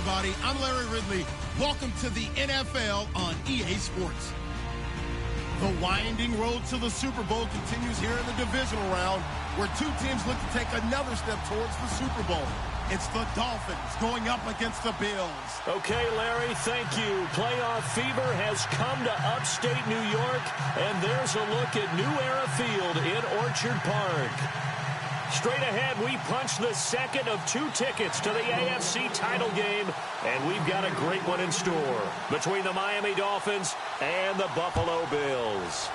everybody. I'm Larry Ridley. Welcome to the NFL on EA Sports. The winding road to the Super Bowl continues here in the divisional round, where two teams look to take another step towards the Super Bowl. It's the Dolphins going up against the Bills. Okay, Larry, thank you. Playoff fever has come to upstate New York, and there's a look at New Era Field in Orchard Park. Straight ahead, we punch the second of two tickets to the AFC title game, and we've got a great one in store between the Miami Dolphins and the Buffalo Bills.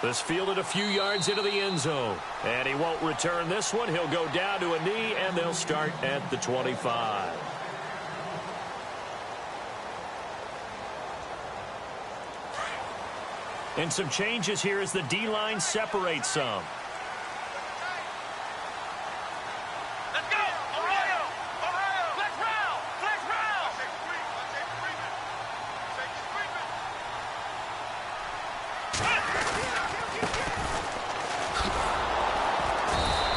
This fielded a few yards into the end zone, and he won't return this one. He'll go down to a knee, and they'll start at the 25. And some changes here as the D-line separates some. Let's go! Ohio! Ohio! Flex round! Flex round!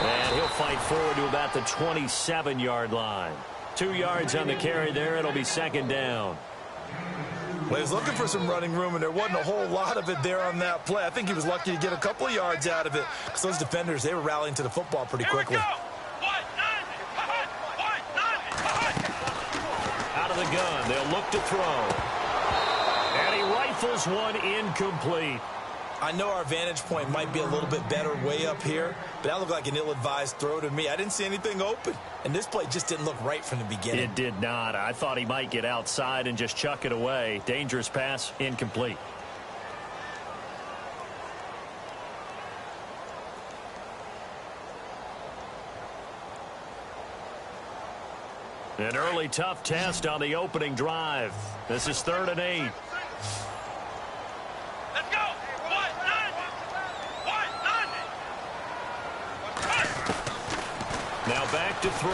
And he'll fight forward to about the 27-yard line. 2 yards on the carry there. It'll be second down. Well, he was looking for some running room, and there wasn't a whole lot of it there on that play. I think he was lucky to get a couple of yards out of it, because those defenders, they were rallying to the football pretty quickly. Out of the gun, they'll look to throw. And he rifles one incomplete. I know our vantage point might be a little bit better way up here, but that looked like an ill-advised throw to me. I didn't see anything open, and this play just didn't look right from the beginning. It did not. I thought he might get outside and just chuck it away. Dangerous pass, incomplete. An early tough test on the opening drive. This is 3rd and 8. Let's go! Now back to throw.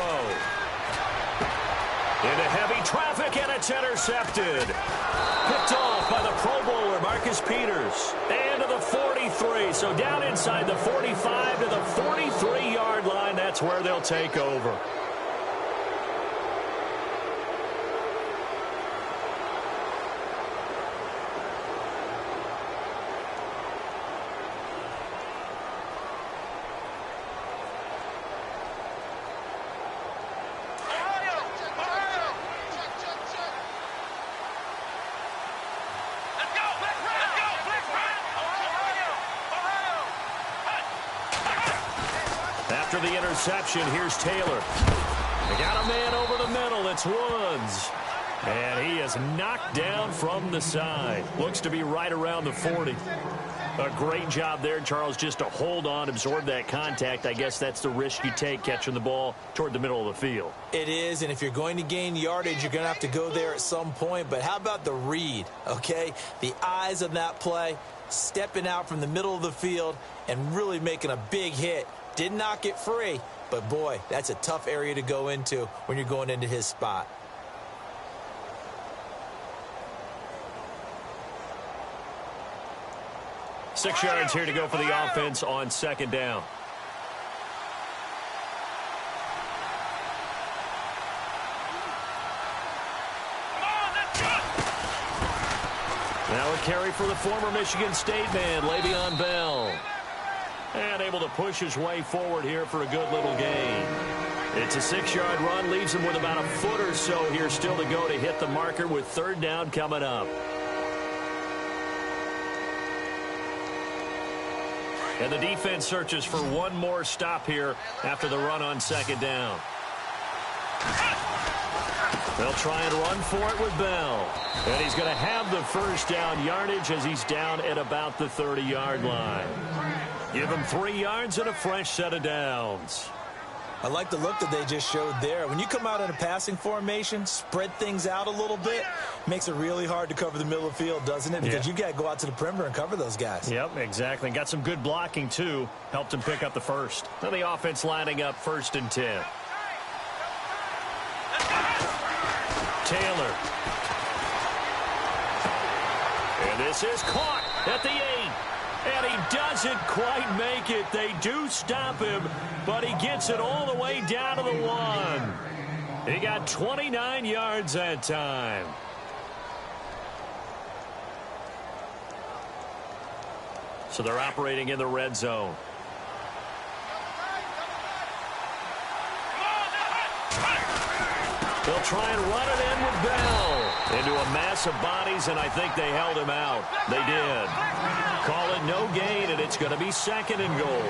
Into heavy traffic, and it's intercepted. Picked off by the Pro Bowler, Marcus Peters. And to the 43. So down inside the 45 to the 43-yard line. That's where they'll take over. After the interception, here's Taylor. They got a man over the middle. It's Woods. And he is knocked down from the side. Looks to be right around the 40. A great job there, Charles, just to hold on, absorb that contact. I guess that's the risk you take catching the ball toward the middle of the field. It is, and if you're going to gain yardage, you're going to have to go there at some point. But how about the read, okay? The eyes of that play, stepping out from the middle of the field and really making a big hit. Didn't knock it free, but boy, that's a tough area to go into when you're going into his spot. Six yards here to go for the offense on second down. Now a carry for the former Michigan State man, Le'Veon Bell. And able to push his way forward here for a good little gain. It's a 6-yard run, leaves him with about a foot or so here still to go to hit the marker with third down coming up. And the defense searches for one more stop here after the run on second down. They'll try and run for it with Bell. And he's going to have the first down yardage as he's down at about the 30-yard line. Give him 3 yards and a fresh set of downs. I like the look that they just showed there. When you come out in a passing formation, spread things out a little bit, makes it really hard to cover the middle of the field, doesn't it? Because you got to go out to the perimeter and cover those guys. Yep, exactly. Got some good blocking, too. Helped him pick up the first. Now the offense lining up 1st and 10. Taylor. And this is caught at the 8. And he doesn't quite make it. They do stop him, but he gets it all the way down to the 1. He got 29 yards that time. So they're operating in the red zone. They'll try and run it in with Bell. Into a mass of bodies, and I think they held him out. They did. Call it no gain, and it's going to be 2nd and goal.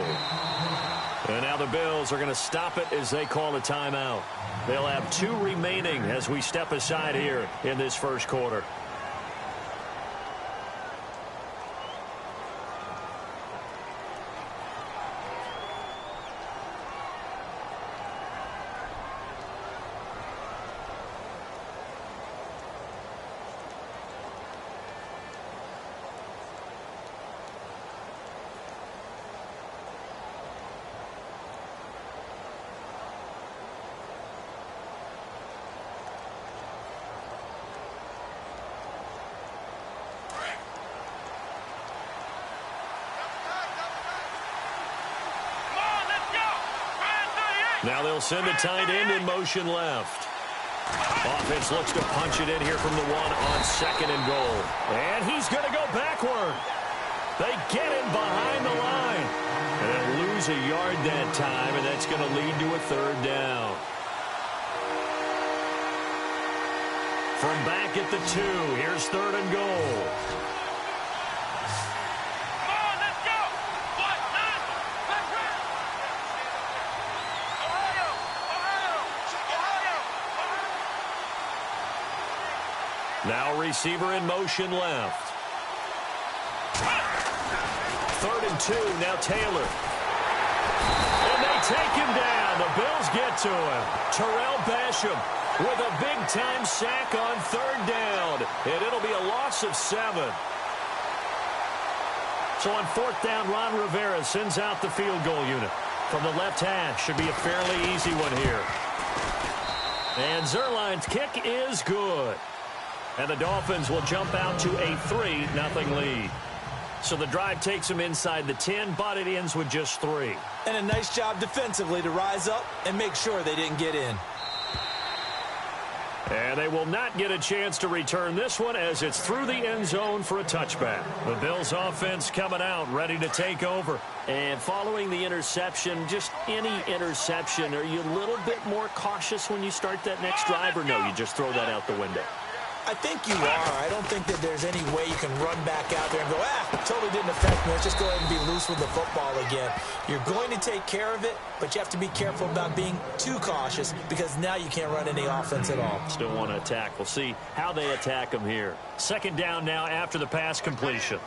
And now the Bills are going to stop it as they call a timeout. They'll have 2 remaining as we step aside here in this first quarter. Now they'll send a tight end in motion left. Offense looks to punch it in here from the 1 on 2nd and goal. And he's going to go backward. They get him behind the line. And they'll lose a yard that time, and that's going to lead to a 3rd down. From back at the 2, here's 3rd and goal. Now receiver in motion left. 3rd and 2, now Taylor. And they take him down. The Bills get to him. Terrell Basham with a big-time sack on 3rd down. And it'll be a loss of 7. So on 4th down, Ron Rivera sends out the field goal unit. From the left hash, should be a fairly easy one here. And Zerline's kick is good. And the Dolphins will jump out to a 3-0 lead. So the drive takes them inside the 10, but it ends with just 3. And a nice job defensively to rise up and make sure they didn't get in. And they will not get a chance to return this one as it's through the end zone for a touchback. The Bills offense coming out, ready to take over. And following the interception, just any interception, are you a little bit more cautious when you start that next drive, or no, you just throw that out the window? I think you are. I don't think that there's any way you can run back out there and go, totally didn't affect me. Let's just go ahead and be loose with the football again. You're going to take care of it, but you have to be careful about being too cautious because now you can't run any offense at all. Still want to attack. We'll see how they attack them here. 2nd down now after the pass completion.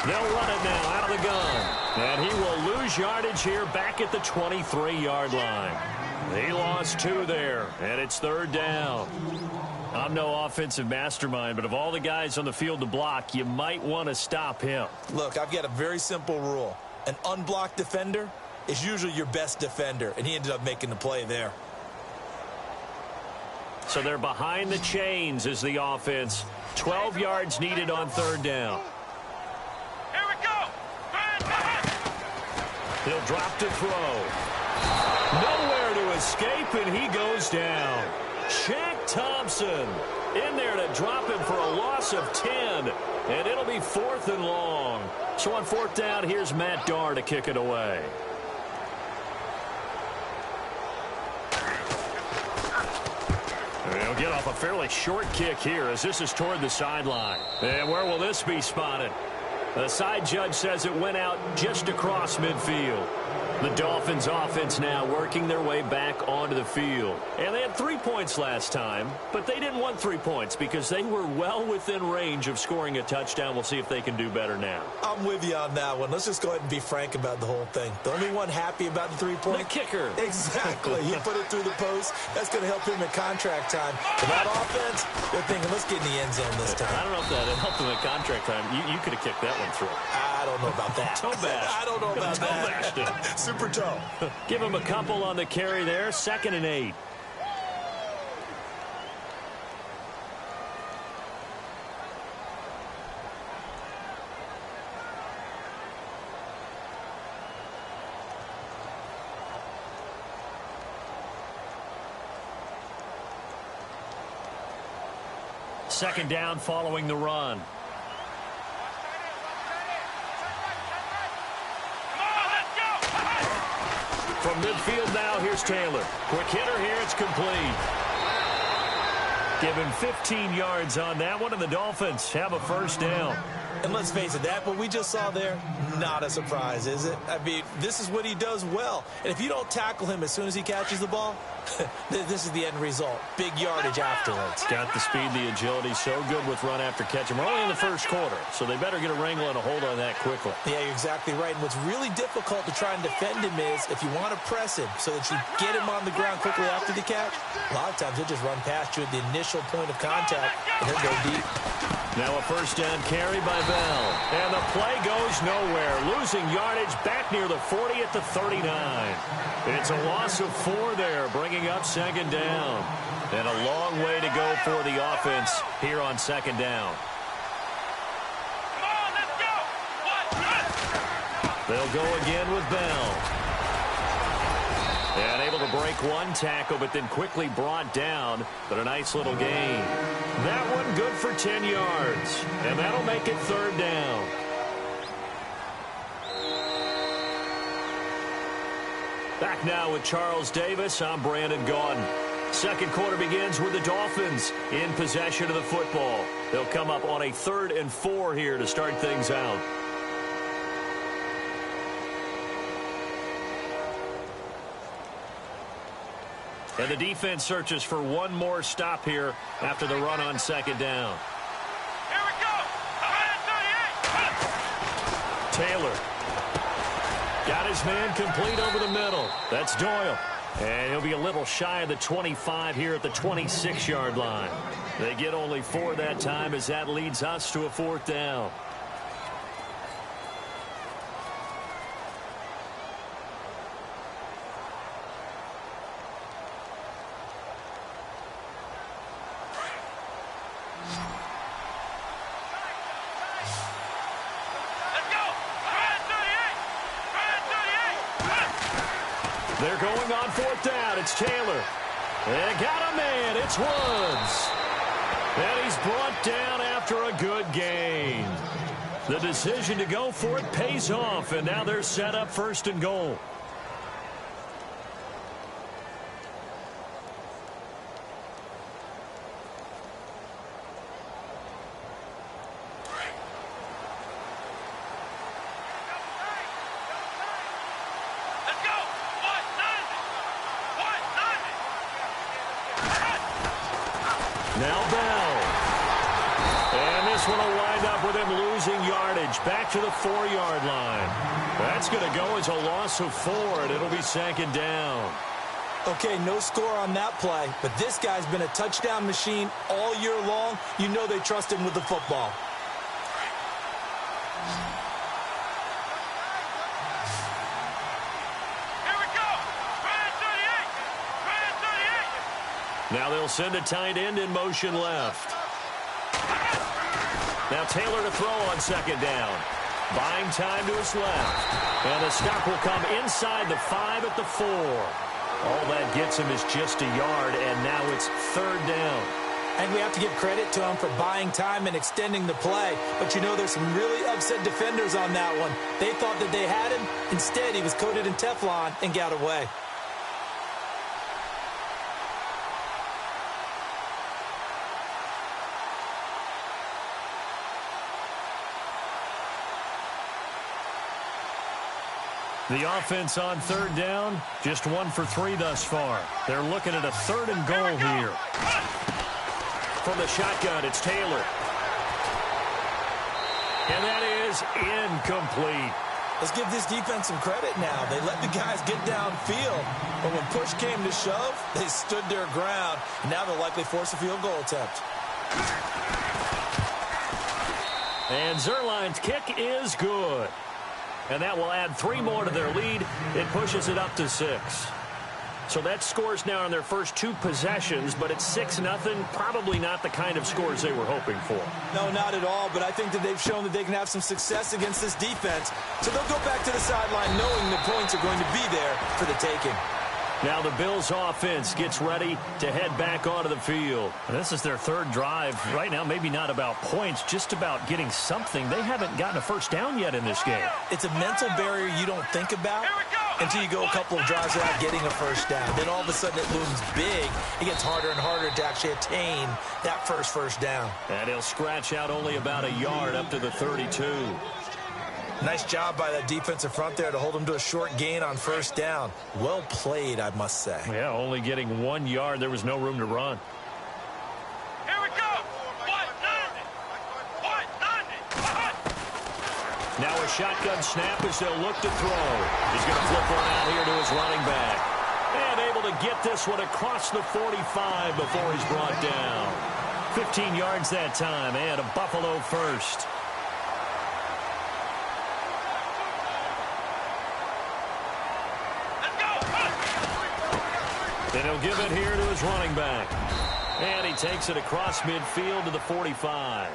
They'll run it now out of the gun. And he will lose yardage here back at the 23-yard line. He lost 2 there, and it's 3rd down. I'm no offensive mastermind, but of all the guys on the field to block, you might want to stop him. Look, I've got a very simple rule. An unblocked defender is usually your best defender, and he ended up making the play there. So they're behind the chains as the offense. 12 yards needed on 3rd down. Here we go. He'll drop to throw. Nowhere to escape, and he goes down. Shaq Thompson in there to drop him for a loss of 10, and it'll be 4th and long. So on 4th down, here's Matt Darr to kick it away. He'll get off a fairly short kick here as this is toward the sideline. And where will this be spotted? The side judge says it went out just across midfield. The Dolphins offense now working their way back onto the field. And they had 3 points last time, but they didn't want 3 points because they were well within range of scoring a touchdown. We'll see if they can do better now. I'm with you on that one. Let's just go ahead and be frank about the whole thing. The only one happy about the 3-point? The kicker. Exactly. He put it through the post. That's going to help him at contract time. For that offense, they're thinking, let's get in the end zone this time. I don't know if that helped him at contract time. You could have kicked that one through. I don't know about that. Toe bash. I don't know about that. Super toe. Give him a couple on the carry there. 2nd and 8. second down following the run. From midfield now, here's Taylor. Quick hitter here, it's complete. Given 15 yards on that one, and the Dolphins have a first down. And let's face it, that what we just saw there, not a surprise, is it? I mean, this is what he does well. And if you don't tackle him as soon as he catches the ball, this is the end result. Big yardage afterwards. Got the speed, the agility, so good with run after catch. And we're only in the first quarter, so they better get a wrangle and a hold on that quickly. Yeah, you're exactly right. And what's really difficult to try and defend him is if you want to press him so that you get him on the ground quickly after the catch, a lot of times he'll just run past you at the initial point of contact and then go deep. Now a first down carry by Bell. And the play goes nowhere. Losing yardage back near the 40 at the 39. It's a loss of 4 there, bringing up second down. And a long way to go for the offense here on second down. Come on, let's go. They'll go again with Bell. And able to break one tackle, but then quickly brought down. But a nice little gain. That one good for 10 yards. And that'll make it third down. Back now with Charles Davis. I'm Brandon Gaudin. Second quarter begins with the Dolphins in possession of the football. They'll come up on a 3rd and 4 here to start things out. And the defense searches for one more stop here after the run on second down. Here we go. 38. Taylor got his man complete over the middle. That's Doyle. And he'll be a little shy of the 25 here at the 26-yard line. They get only 4 that time as that leads us to a 4th down. They're going on 4th down. It's Taylor. And got a man. It's Woods. And he's brought down after a good gain. The decision to go for it pays off. And now they're set up 1st and goal. Now Bell. And this one will wind up with him losing yardage back to the 4-yard line. That's going to go as a loss of 4, and it'll be second down. Okay, no score on that play, but this guy's been a touchdown machine all year long. You know they trust him with the football. Now they'll send a tight end in motion left. Now Taylor to throw on second down. Buying time to his left. And the stop will come inside the 5 at the 4. All that gets him is just a yard, and now it's 3rd down. And we have to give credit to him for buying time and extending the play. But you know there's some really upset defenders on that one. They thought that they had him. Instead, he was coated in Teflon and got away. The offense on 3rd down, just 1 for 3 thus far. They're looking at a 3rd and goal here. From the shotgun, it's Taylor. And that is incomplete. Let's give this defense some credit now. They let the guys get downfield. But when push came to shove, they stood their ground. And now they'll likely force a field goal attempt. And Zerline's kick is good. And that will add 3 more to their lead. It pushes it up to 6. So that scores now on their first 2 possessions, but it's 6-0. Probably not the kind of scores they were hoping for. No, not at all, but I think that they've shown that they can have some success against this defense. So they'll go back to the sideline knowing the points are going to be there for the taking. Now the Bills offense gets ready to head back onto the field. This is their third drive. Right now, maybe not about points, just about getting something. They haven't gotten a first down yet in this game. It's a mental barrier you don't think about until you go a couple of drives without getting a first down. Then all of a sudden it looms big. It gets harder and harder to actually attain that first down. And he'll scratch out only about a yard up to the 32. Nice job by that defensive front there to hold him to a short gain on first down. Well played, I must say. Yeah, only getting 1 yard. There was no room to run. Here we go. Now a shotgun snap as they'll look to throw. He's going to flip one out here to his running back. And able to get this one across the 45 before he's brought down. 15 yards that time, and a Buffalo first. Then he'll give it here to his running back. And he takes it across midfield to the 45.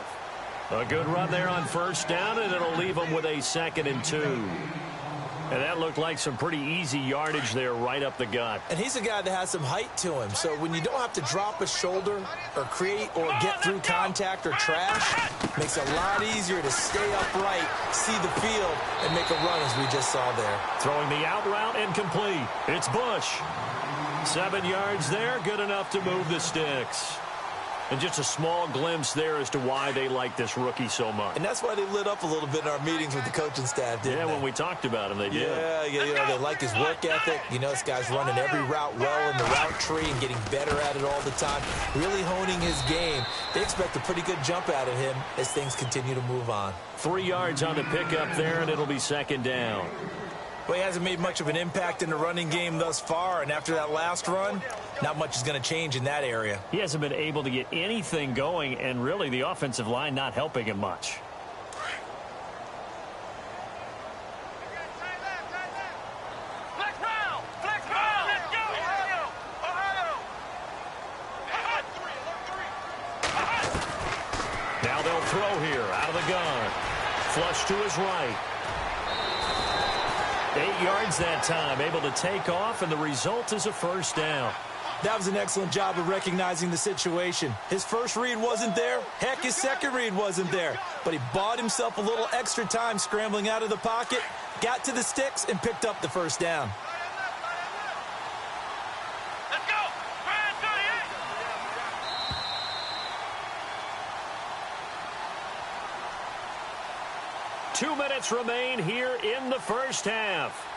A good run there on first down, and it'll leave him with a 2nd and 2. And that looked like some pretty easy yardage there right up the gut. And he's a guy that has some height to him. So when you don't have to drop a shoulder or create or get through contact or trash, makes it a lot easier to stay upright, see the field, and make a run as we just saw there. Throwing the out route incomplete. It's Bush. 7 yards there, good enough to move the sticks. And just a small glimpse there as to why they like this rookie so much. And that's why they lit up a little bit in our meetings with the coaching staff, didn't they? When we talked about him, they did. Yeah, you know, they like his work ethic. You know, this guy's running every route well in the route tree and getting better at it all the time, really honing his game. They expect a pretty good jump out of him as things continue to move on. 3 yards on the pickup there, and it'll be 2nd down. Well, he hasn't made much of an impact in the running game thus far, and after that last run, not much is going to change in that area. He hasn't been able to get anything going, and really the offensive line not helping him much. Flex round. Let's go. Ohio. Now they'll throw here out of the gun. Flush to his right. 8 yards that time, able to take off, and the result is a first down. That was an excellent job of recognizing the situation. His first read wasn't there. Heck, his second read wasn't there. But he bought himself a little extra time scrambling out of the pocket, got to the sticks, and picked up the first down. Let's go. 2 minutes remain here in the first half.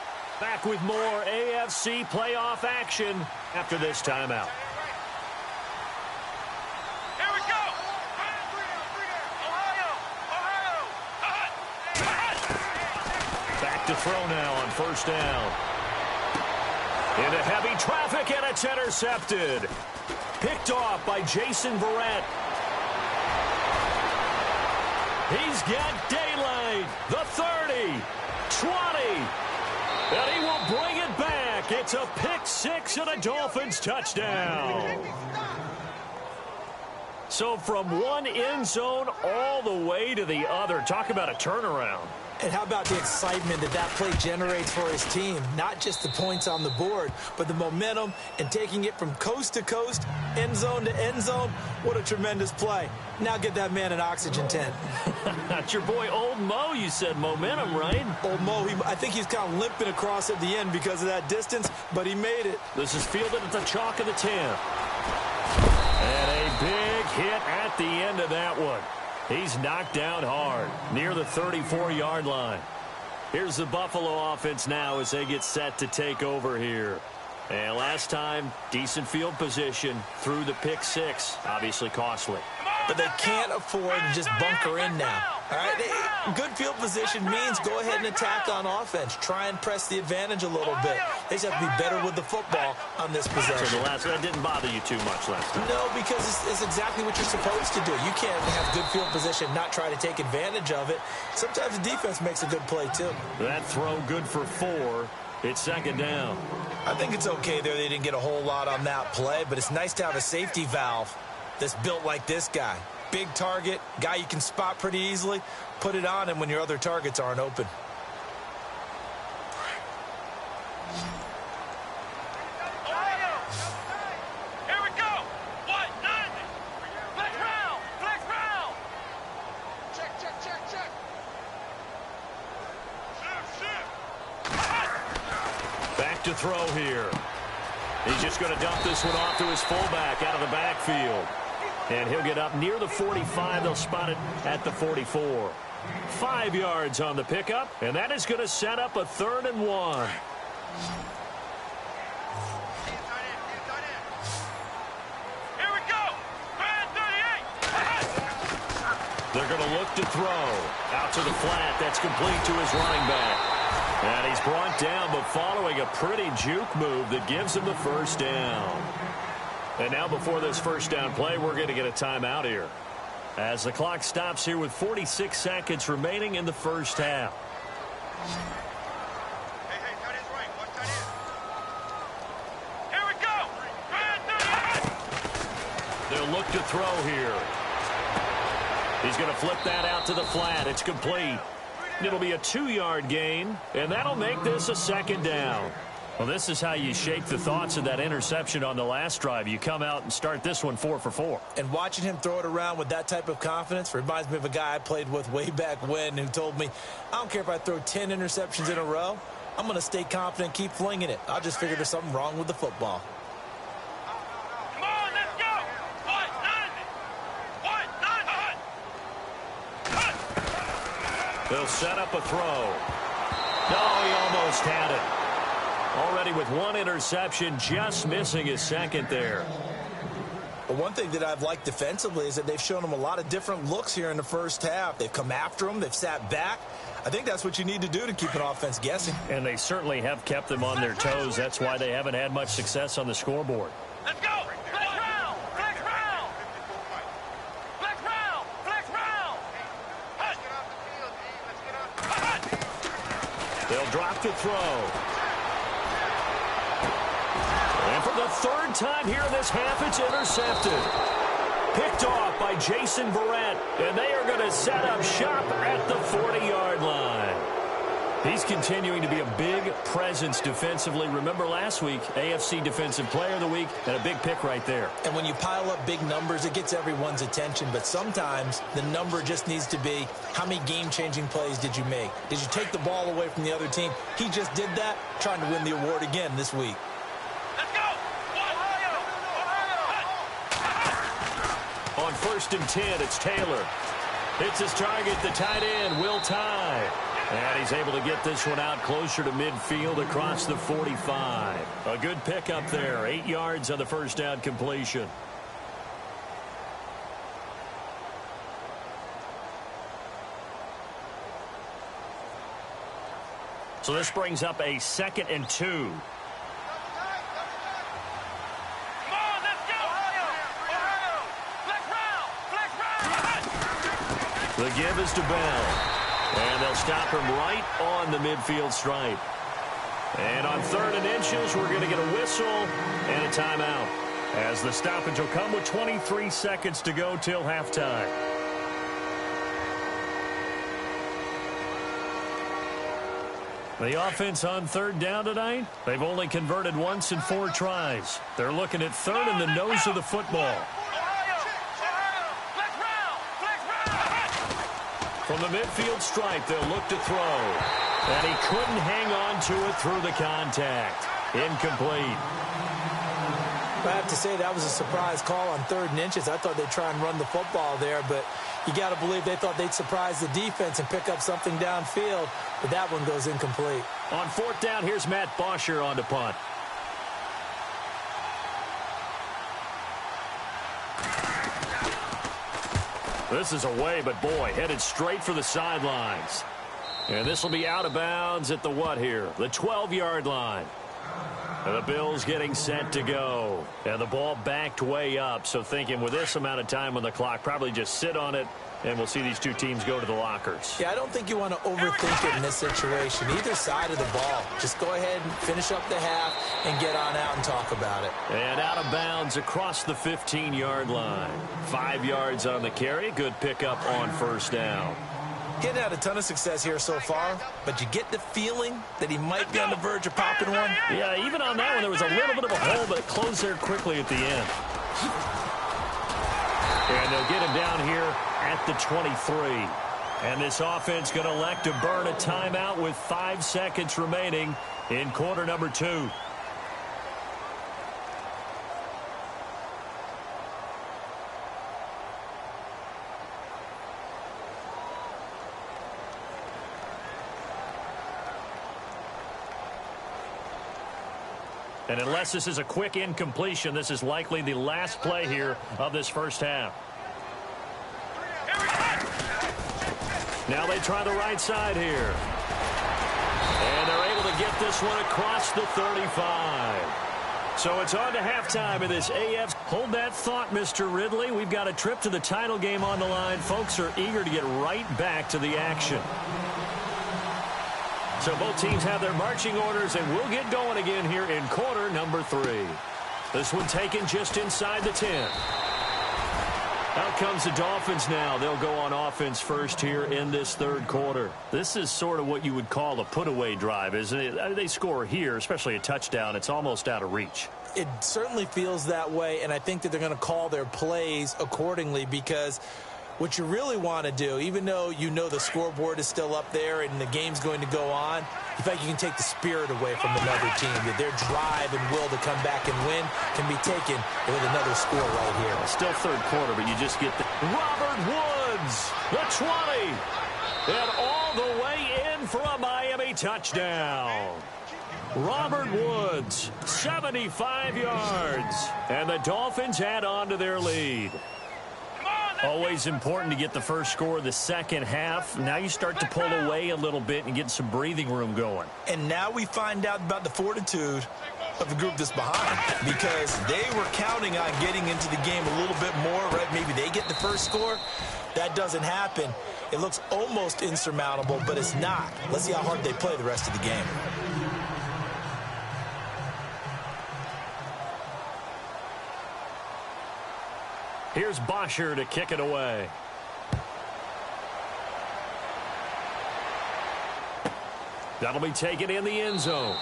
Back with more AFC playoff action after this timeout. Here we go. Ohio. Back to throw now on first down. Into heavy traffic, and it's intercepted. Picked off by Jason Verrett. He's got daylight. The 30, 20. And he will bring it back. It's a pick six and a Dolphins touchdown. So from one end zone all the way to the other. Talk about a turnaround. And how about the excitement that that play generates for his team? Not just the points on the board, but the momentum and taking it from coast to coast, end zone to end zone. What a tremendous play. Now get that man an oxygen tent. That's your boy Old Mo, you said momentum, right? Old Mo, I think he's kind of limping across at the end because of that distance, but he made it. This is fielded at the chalk of the 10. And a big hit at the end of that one. He's knocked down hard near the 34-yard line. Here's the Buffalo offense now as they get set to take over here. And last time, decent field position through the pick six. Obviously costly. But they can't afford to just bunker in now. All right, good field position means go ahead and attack on offense. Try and press the advantage a little bit. They just have to be better with the football on this possession. So that didn't bother you too much last time? No, because it's exactly what you're supposed to do. You can't have good field position, not try to take advantage of it. Sometimes the defense makes a good play, too. That throw good for 4. It's second down. I think it's okay there. They didn't get a whole lot on that play, but it's nice to have a safety valve that's built like this guy. Big target, guy you can spot pretty easily. Put it on him when your other targets aren't open. to throw here. He's just going to dump this one off to his fullback out of the backfield. And he'll get up near the 45. They'll spot it at the 44. 5 yards on the pickup, and that is going to set up a 3rd and 1. Here we go. Man 38. They're going to look to throw. Out to the flat. That's complete to his running back. And he's brought down, but following a pretty juke move that gives him the first down. And now before this first down play, we're going to get a timeout here, as the clock stops here with 46 seconds remaining in the first half. Hey, tight end's right. Watch tight end. Here we go. Man 38. They'll look to throw here. He's going to flip that out to the flat. It's complete. It'll be a 2-yard gain, and that'll make this a 2nd down. Well, this is how you shape the thoughts of that interception on the last drive. You come out and start this one 4 for 4. And watching him throw it around with that type of confidence reminds me of a guy I played with way back when who told me, I don't care if I throw 10 interceptions in a row. I'm going to stay confident and keep flinging it. I'll just figure there's something wrong with the football. Come on, let's go. What? They'll set up a throw. No, he almost had it. Already with 1 interception, just missing his 2nd there. But one thing that I've liked defensively is that they've shown him a lot of different looks here in the first half. They've come after him. They've sat back. I think that's what you need to do to keep an offense guessing. And they certainly have kept them on their toes. That's why they haven't had much success on the scoreboard. Let's go. Flex round. Flex round. Flex round. Flex round. Let's get off the field, G. Let's get off. They'll drop to throw. And for the 3rd time here in this half, it's intercepted. Picked off by Jason Barrett, and they are going to set up shop at the 40-yard line. He's continuing to be a big presence defensively. Remember last week, AFC Defensive Player of the Week, and a big pick right there. And when you pile up big numbers, it gets everyone's attention. But sometimes the number just needs to be, how many game-changing plays did you make? Did you take the ball away from the other team? He just did that, trying to win the award again this week. Let's go. Ohio. On 1st and 10, it's Taylor. Hits his target, the tight end, Will Tye. And he's able to get this one out closer to midfield across the 45. A good pickup there. 8 yards on the first down completion. So this brings up a 2nd and 2. Come on, let's go. Ohio. Flex round. The give is to Bell. And they'll stop him right on the midfield stripe. And on 3rd and inches, we're going to get a whistle and a timeout, as the stoppage will come with 23 seconds to go till halftime. The offense on 3rd down tonight, they've only converted once in 4 tries. They're looking at 3rd in the nose of the football. From the midfield stripe, they'll look to throw. And he couldn't hang on to it through the contact. Incomplete. I have to say that was a surprise call on 3rd and inches. I thought they'd try and run the football there, but you got to believe they thought they'd surprise the defense and pick up something downfield, but that one goes incomplete. On 4th down, here's Matt Bosher on to punt. This is away, but boy, headed straight for the sidelines. And this will be out of bounds at the what here? The 12-yard line. And the Bills getting set to go. And the ball backed way up, so thinking with this amount of time on the clock, probably just sit on it, and we'll see these 2 teams go to the lockers. Yeah, I don't think you want to overthink it in this situation. Either side of the ball. Just go ahead and finish up the half and get on out and talk about it. And out of bounds across the 15-yard line. 5 yards on the carry. Good pickup on 1st down. He hadn't had a ton of success here so far, but you get the feeling that he might be on the verge of popping one. Yeah, even on that one, there was a little bit of a hole, but it closed there quickly at the end. And they'll get him down here at the 23. And this offense going to elect to burn a timeout with 5 seconds remaining in quarter number 2. And unless this is a quick incompletion, this is likely the last play here of this first half. Now they try the right side here. And they're able to get this one across the 35. So it's on to halftime in this AF. Hold that thought, Mr. Ridley. We've got a trip to the title game on the line. Folks are eager to get right back to the action. So both teams have their marching orders, and we'll get going again here in quarter number 3. This one taken just inside the 10. Out comes the Dolphins now. They'll go on offense first here in this third quarter. This is sort of what you would call a put-away drive, isn't it? I mean, they score here, especially a touchdown. It's almost out of reach. It certainly feels that way, and I think that they're going to call their plays accordingly, because what you really want to do, even though you know the scoreboard is still up there and the game's going to go on, in fact, you can take the spirit away from another team. That their drive and will to come back and win can be taken with another score right here. Still third quarter, but you just get the Robert Woods, the 20, and all the way in for a Miami touchdown. Robert Woods, 75 yards, and the Dolphins add on to their lead. Always important to get the first score of the second half. Now you start to pull away a little bit and get some breathing room going. And now we find out about the fortitude of the group that's behind, because they were counting on getting into the game a little bit more, right? Maybe they get the first score. That doesn't happen. It looks almost insurmountable, but it's not. Let's see how hard they play the rest of the game. Here's Bosher to kick it away. That'll be taken in the end zone.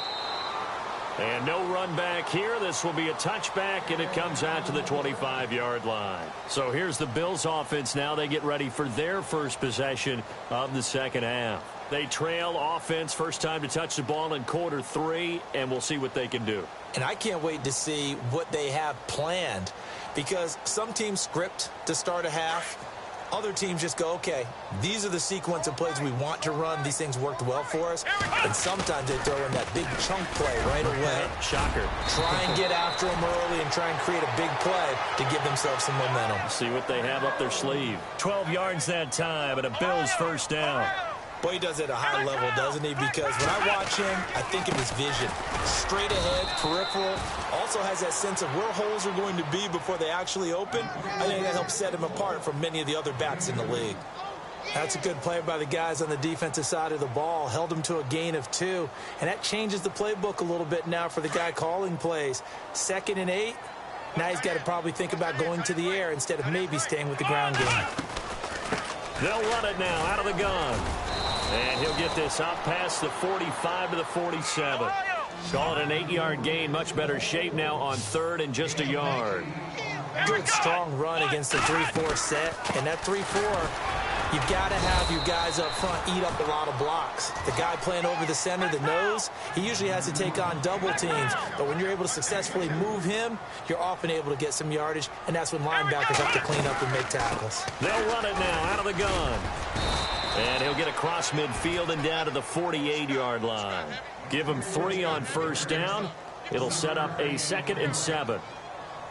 And no run back here. This will be a touchback, and it comes out to the 25-yard line. So here's the Bills offense now. They get ready for their first possession of the second half. They trail offense, first time to touch the ball in quarter 3, and we'll see what they can do. And I can't wait to see what they have planned, because some teams script to start a half. Other teams just go, okay, these are the sequence of plays we want to run. These things worked well for us. And sometimes they throw in that big chunk play right away. Shocker. Try and get after them early and try and create a big play to give themselves some momentum. See what they have up their sleeve. 12 yards that time, and a Bills first down. Boy, he does it at a high level, doesn't he? Because when I watch him, I think of his vision. Straight ahead, peripheral. Also has that sense of where holes are going to be before they actually open. I think that helps set him apart from many of the other backs in the league. That's a good play by the guys on the defensive side of the ball. Held him to a gain of 2. And that changes the playbook a little bit now for the guy calling plays. 2nd and 8. Now he's got to probably think about going to the air instead of maybe staying with the ground game. They'll run it now out of the gun. And he'll get this out past the 45 to the 47. Call it an 8-yard gain. Much better shape now on 3rd and just a yard. Good, strong run against the 3-4 set. And that 3-4, you've got to have your guys up front eat up a lot of blocks. The guy playing over the center, the nose, he usually has to take on double teams. But when you're able to successfully move him, you're often able to get some yardage. And that's when linebackers have to clean up and make tackles. They'll run it now out of the gun. And he'll get across midfield and down to the 48-yard line. Give him 3 on first down. It'll set up a 2nd and 7.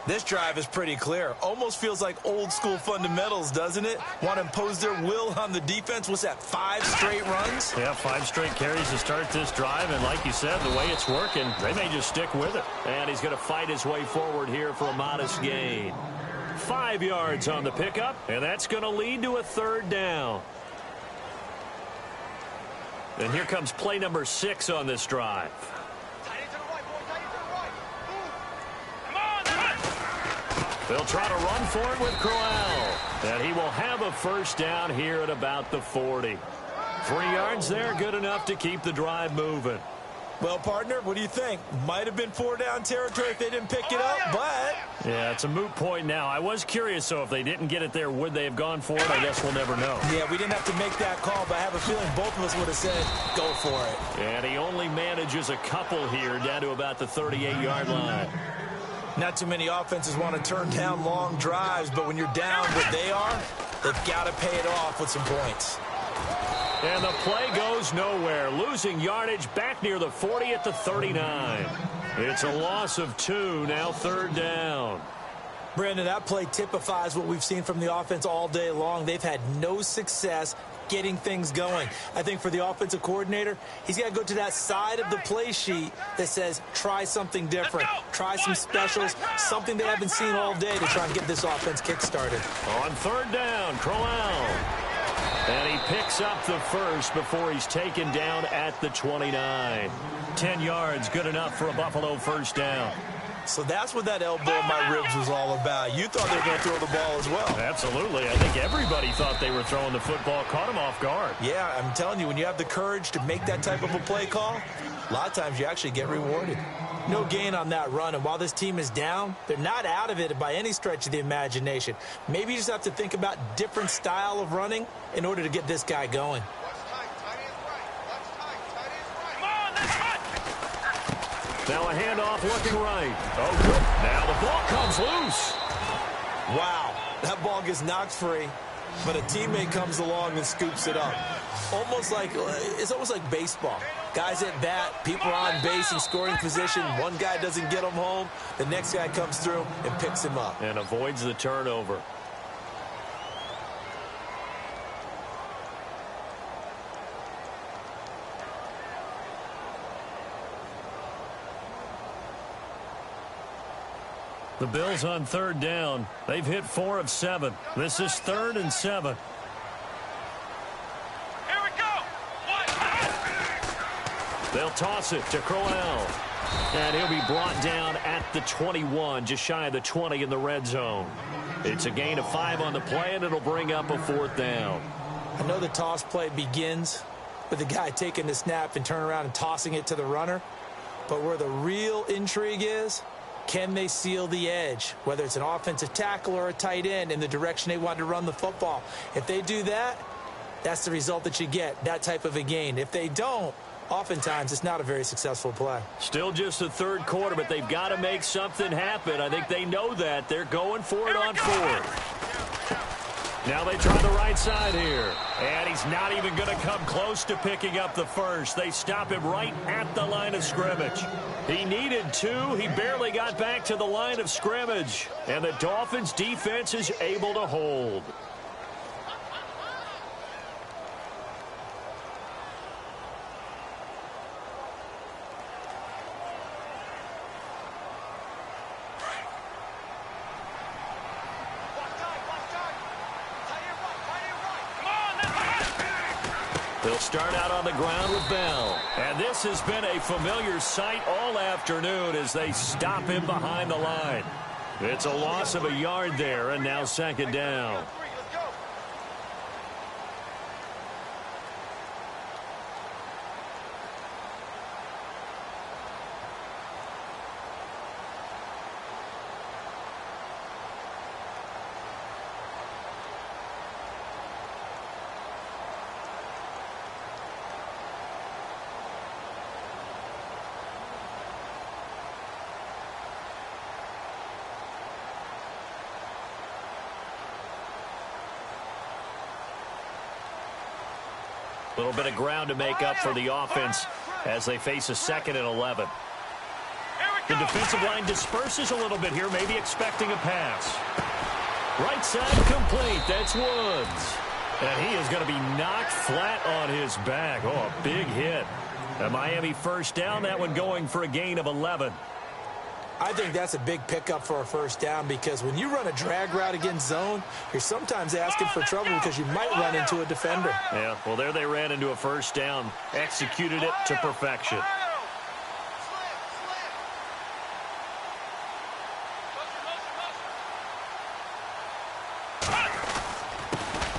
This drive is pretty clear. Almost feels like old-school fundamentals, doesn't it? Want to impose their will on the defense. What's that, 5 straight runs? Yeah, 5 straight carries to start this drive. And like you said, the way it's working, they may just stick with it. And he's going to fight his way forward here for a modest gain. 5 yards on the pickup, and that's going to lead to a 3rd down. And here comes play number 6 on this drive. They'll try to run for it with Crowell. And he will have a first down here at about the 40. 3 yards there, good enough to keep the drive moving. Well, partner, what do you think? Might have been 4-down territory if they didn't pick it up, but... Yeah, it's a moot point now. I was curious, so if they didn't get it there, would they have gone for it? I guess we'll never know. Yeah, we didn't have to make that call, but I have a feeling both of us would have said, go for it. And he only manages a couple here down to about the 38-yard line. Not too many offenses want to turn down long drives, but when you're down what they are, they've got to pay it off with some points. And the play goes nowhere, losing yardage back near the 40 at the 39. It's a loss of 2, now 3rd down. Brandon, that play typifies what we've seen from the offense all day long. They've had no success getting things going. I think for the offensive coordinator, he's got to go to that side of the play sheet that says try something different, try some specials, something they haven't seen all day to try and get this offense kick-started. On 3rd down, Crowell. And he picks up the first before he's taken down at the 29. 10 yards, good enough for a Buffalo 1st down. So that's what that elbow in my ribs was all about. You thought they were going to throw the ball as well. Absolutely. I think everybody thought they were throwing the football, caught him off guard. Yeah, I'm telling you, when you have the courage to make that type of a play call, a lot of times you actually get rewarded. No gain on that run, and while this team is down, they're not out of it by any stretch of the imagination. Maybe you just have to think about different style of running in order to get this guy going. Now a handoff looking right. Oh, good. Now the ball comes loose. Wow, that ball gets knocked free, but a teammate comes along and scoops it up. It's almost like baseball. Guys at bat, people are on base in scoring position. One guy doesn't get him home. The next guy comes through and picks him up. And avoids the turnover. The Bills on 3rd down. They've hit 4 of 7. This is 3rd and 7. Here we go. They'll toss it to Crowell. And he'll be brought down at the 21, just shy of the 20 in the red zone. It's a gain of 5 on the play, and it'll bring up a 4th down. I know the toss play begins with the guy taking the snap and turning around and tossing it to the runner. But where the real intrigue is, can they seal the edge, whether it's an offensive tackle or a tight end, in the direction they want to run the football? If they do that, that's the result that you get, that type of a gain. If they don't, oftentimes it's not a very successful play. Still just the 3rd quarter, but they've got to make something happen. I think they know that. They're going for it on 4th. Now they try the right side here. And he's not even going to come close to picking up the first. They stop him right at the line of scrimmage. He needed 2. He barely got back to the line of scrimmage. And the Dolphins defense is able to hold. They'll start out on the ground with Bell. And this has been a familiar sight all afternoon as they stop him behind the line. It's a loss of a yard there, and now 2nd down. A little bit of ground to make up for the offense as they face a 2nd and 11. The defensive line disperses a little bit here, maybe expecting a pass. Right side complete. That's Woods. And he is going to be knocked flat on his back. Oh, a big hit. A Miami 1st down, that one going for a gain of 11. I think that's a big pickup for a 1st down, because when you run a drag route against zone, you're sometimes asking for trouble because you might run into a defender. Yeah, well, there they ran into a 1st down, executed it to perfection.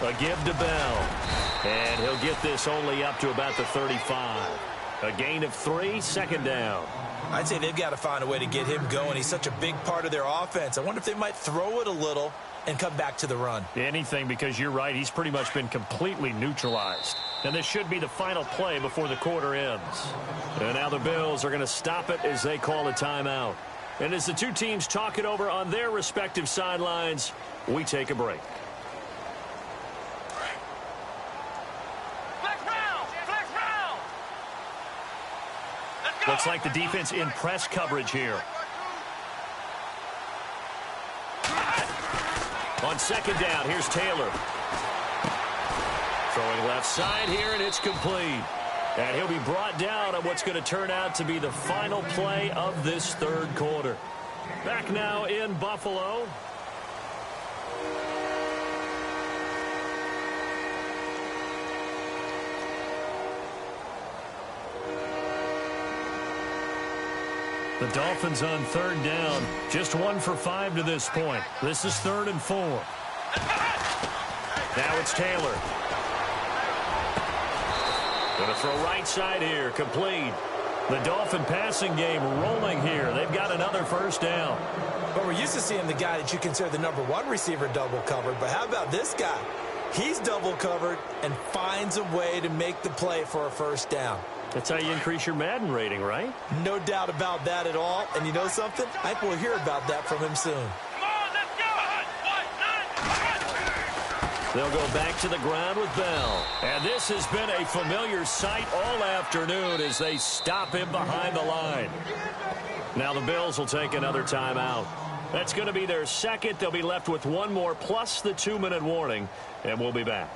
A give to Bell. And he'll get this only up to about the 35. A gain of 3, second down. I'd say they've got to find a way to get him going. He's such a big part of their offense. I wonder if they might throw it a little and come back to the run. Anything, because you're right. He's pretty much been completely neutralized. And this should be the final play before the quarter ends. And now the Bills are going to stop it as they call a timeout. And as the two teams talk it over on their respective sidelines, we take a break. Looks like the defense in press coverage here. On second down, here's Taylor. Throwing left side here, and it's complete. And he'll be brought down on what's going to turn out to be the final play of this third quarter. Back now in Buffalo. The Dolphins on third down, just 1 for 5 to this point. This is 3rd and 4. Now it's Taylor. Going to throw right side here, complete. The Dolphin passing game rolling here. They've got another first down. But we're used to seeing the guy that you consider the number 1 receiver double covered. But how about this guy? He's double covered and finds a way to make the play for a first down. That's how you increase your Madden rating, right? No doubt about that at all. And you know something? I think we'll hear about that from him soon. They'll go back to the ground with Bell. And this has been a familiar sight all afternoon as they stop him behind the line. Now the Bills will take another timeout. That's going to be their second. They'll be left with 1 more plus the 2-minute warning. And we'll be back.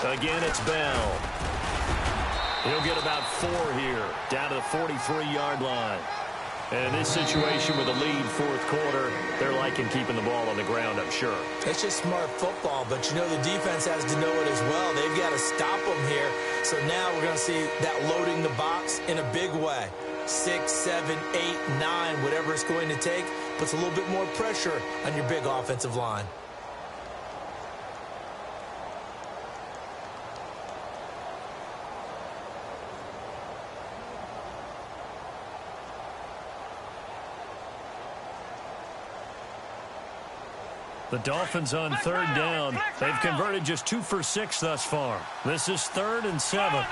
Again, it's Bell. He'll get about 4 here, down to the 43-yard line. And in this situation with a lead fourth quarter, they're liking keeping the ball on the ground, I'm sure. It's just smart football, but you know the defense has to know it as well. They've got to stop them here. So now we're going to see that loading the box in a big way. 6, 7, 8, 9, whatever it's going to take, puts a little bit more pressure on your big offensive line. The Dolphins on third down. They've converted just 2 for 6 thus far. This is 3rd and 7.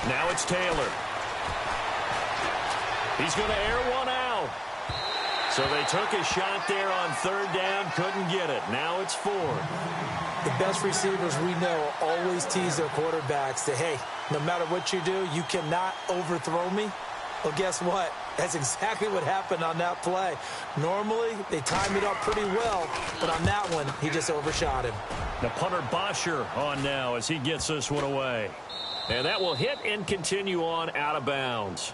Now it's Taylor. He's going to air one out. So they took a shot there on third down, couldn't get it. Now it's 4th. The best receivers we know always tease their quarterbacks that, hey, no matter what you do, you cannot overthrow me. Well, guess what? That's exactly what happened on that play. Normally, they time it up pretty well, but on that one, he just overshot him. The punter Bosher on now as he gets this one away. And that will hit and continue on out of bounds.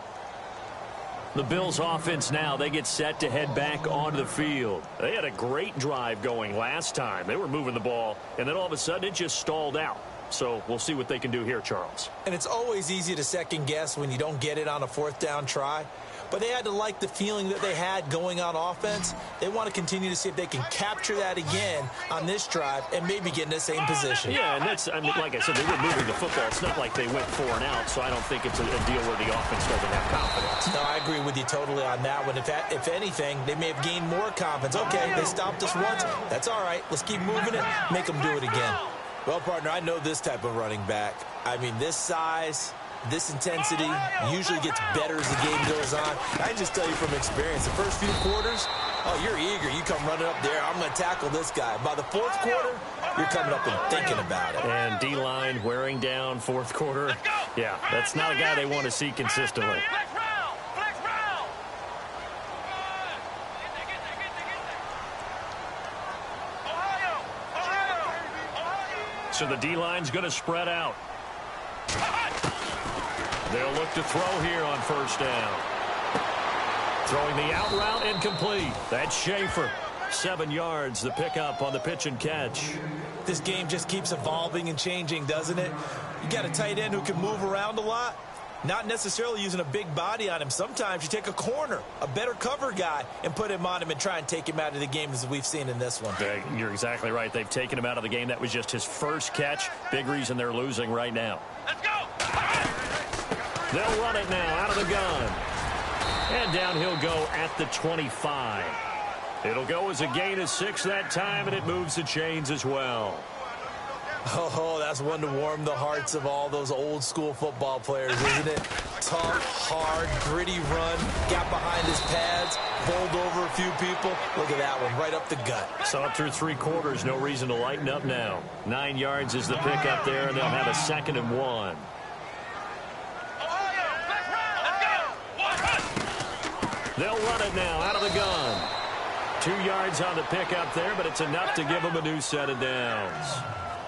The Bills offense now, they get set to head back onto the field. They had a great drive going last time. They were moving the ball, and then all of a sudden it just stalled out. So we'll see what they can do here, Charles. And it's always easy to second guess when you don't get it on a 4th down try. But they had to like the feeling that they had going on offense. They want to continue to see if they can capture that again on this drive and maybe get in the same position. Yeah, and that's, I mean, like I said, they were moving the football. It's not like they went 4 and out, so I don't think it's a deal where the offense doesn't have confidence. No, I agree with you totally on that one. If anything, they may have gained more confidence. Okay, they stopped us once. That's all right. Let's keep moving it, make them do it again. Well, partner, I know this type of running back. I mean, this size, this intensity usually gets better as the game goes on. I can just tell you from experience, the first few quarters, oh, you're eager. You come running up there. I'm going to tackle this guy. By the 4th quarter, you're coming up and thinking about it. And D-line wearing down 4th quarter. Yeah, that's not a guy they want to see consistently. So the D-line's going to spread out. They'll look to throw here on first down. Throwing the out route incomplete. That's Schaefer. 7 yards, the pickup on the pitch and catch. This game just keeps evolving and changing, doesn't it? You got a tight end who can move around a lot. Not necessarily using a big body on him. Sometimes you take a corner, a better cover guy, and put him on him and try and take him out of the game as we've seen in this one. You're exactly right. They've taken him out of the game. That was just his first catch. Big reason they're losing right now. Let's go! They'll run it now out of the gun. And down he'll go at the 25. It'll go as a gain of 6 that time, and it moves the chains as well. Oh, that's one to warm the hearts of all those old-school football players, isn't it? Tough, hard, gritty run, got behind his pads, bowled over a few people. Look at that one, right up the gut. So up through 3 quarters, no reason to lighten up now. 9 yards is the pickup there, and they'll have a 2nd and 1. They'll run it now out of the gun. 2 yards on the pickup there, but it's enough to give them a new set of downs.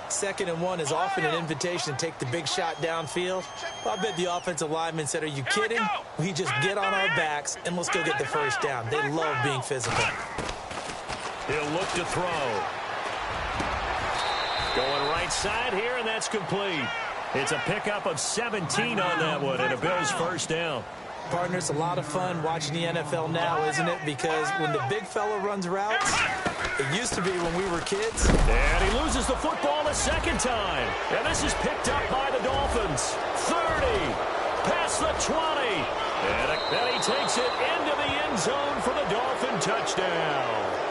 2nd and 1 is often an invitation to take the big shot downfield. I bet the offensive lineman said, are you kidding? We just get on our backs and let's go get the first down. They love being physical. He'll look to throw. Going right side here, and that's complete. It's a pickup of 17 on that one, and a Bills first down. Partner, it's a lot of fun watching the NFL now, isn't it? Because when the big fella runs routes, it used to be when we were kids. And he loses the football the 2nd time. And this is picked up by the Dolphins. 30, past the 20. And he takes it into the end zone for the Dolphin touchdown.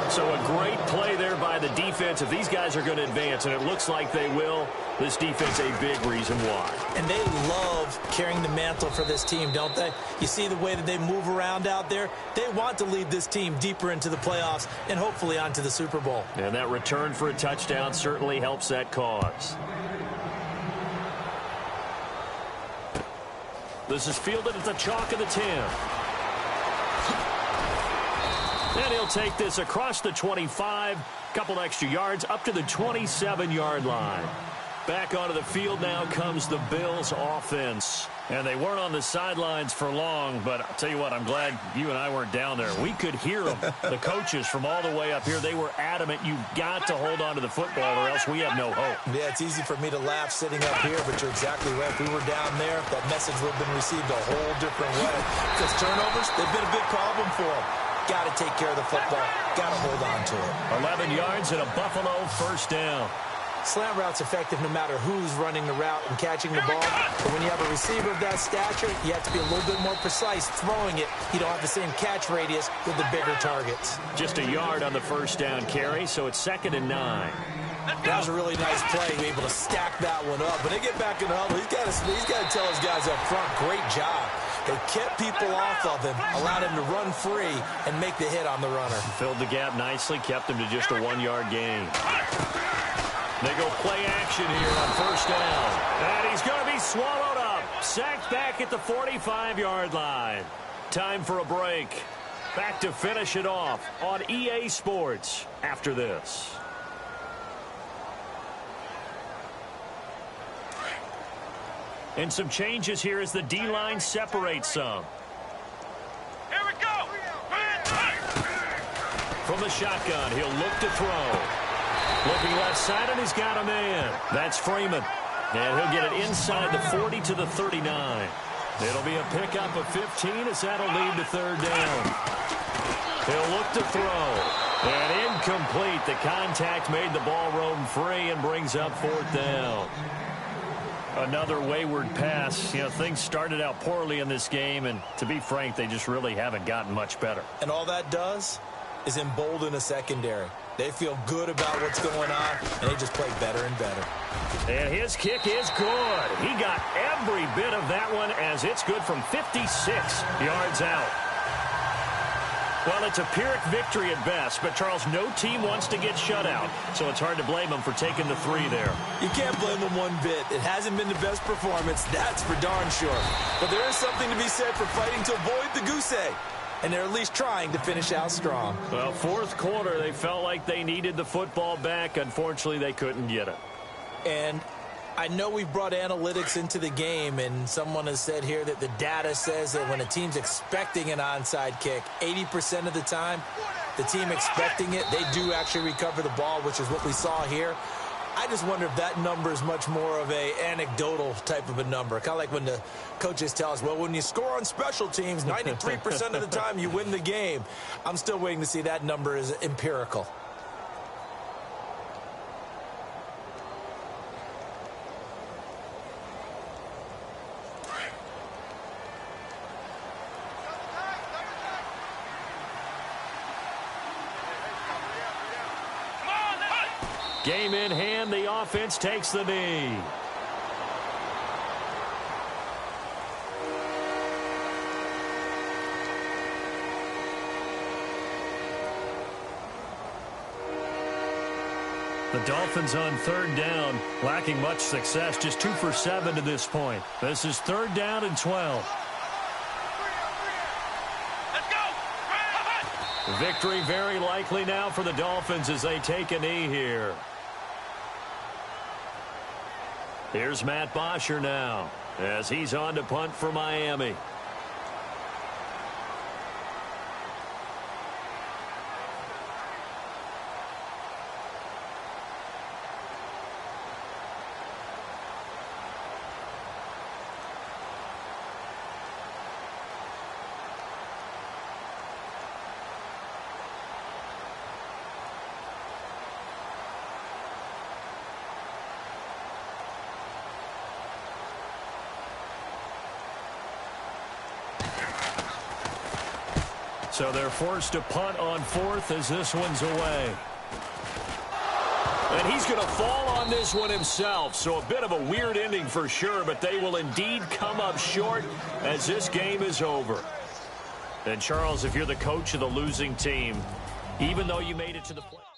So a great play there by the defense. If these guys are going to advance, and it looks like they will, this defense a big reason why. And they love carrying the mantle for this team, don't they? You see the way that they move around out there? They want to lead this team deeper into the playoffs and hopefully onto the Super Bowl. And that return for a touchdown certainly helps that cause. This is fielded at the chalk of the 10. And he'll take this across the 25, couple extra yards up to the 27-yard line. Back onto the field now comes the Bills offense. And they weren't on the sidelines for long, but I'll tell you what, I'm glad you and I weren't down there. We could hear them. The coaches from all the way up here, they were adamant, you've got to hold on to the football or else we have no hope. Yeah, it's easy for me to laugh sitting up here, but you're exactly right. If we were down there, that message would have been received a whole different way. Because turnovers, they've been a big problem for them. Got to take care of the football. Got to hold on to it. 11 yards and a Buffalo first down. Slant route's effective no matter who's running the route and catching the ball. But when you have a receiver of that stature, you have to be a little bit more precise throwing it. You don't have the same catch radius with the bigger targets. Just a yard on the first down carry, so it's 2nd and 9. That was a really nice play, able to stack that one up. When they get back in the huddle, he's got to tell his guys up front, great job. They kept people off of him, allowed him to run free and make the hit on the runner. Filled the gap nicely, kept him to just a 1-yard gain. They go play action here on first down. And he's going to be swallowed up. Sacked back at the 45-yard line. Time for a break. Back to finish it off on EA Sports after this. And some changes here as the D-line separates some. Here we go! From the shotgun, he'll look to throw. Looking left side, and he's got a man. That's Freeman. And he'll get it inside the 40 to the 39. It'll be a pickup of 15 as that'll lead to third down. He'll look to throw. And incomplete. The contact made the ball roam free and brings up fourth down. Another wayward pass. You know, things started out poorly in this game, and to be frank, they just really haven't gotten much better. And all that does is embolden a secondary. They feel good about what's going on, and they just play better and better. And his kick is good. He got every bit of that one as it's good from 56 yards out. Well, it's a Pyrrhic victory at best, but, Charles, no team wants to get shut out, so it's hard to blame them for taking the 3 there. You can't blame them one bit. It hasn't been the best performance, that's for darn sure. But there is something to be said for fighting to avoid the goose egg. and they're at least trying to finish out strong. Well, fourth quarter, they felt like they needed the football back. Unfortunately, they couldn't get it. And I know we've brought analytics into the game, and someone has said here that the data says that when a team's expecting an onside kick, 80% of the time, the team expecting it, they do actually recover the ball, which is what we saw here. I just wonder if that number is much more of a anecdotal type of a number. Kind of like when the coaches tell us, well, when you score on special teams, 93% of the time you win the game. I'm still waiting to see that number is empirical. Game in hand, the offense takes the knee. The Dolphins on third down, lacking much success, just 2 for 7 to this point. This is 3rd down and 12. Victory very likely now for the Dolphins as they take a knee here. Here's Matt Bosher now as he's on to punt for Miami. So they're forced to punt on 4th as this one's away. And he's going to fall on this one himself. So a bit of a weird ending for sure, but they will indeed come up short as this game is over. And Charles, if you're the coach of the losing team, even though you made it to the play.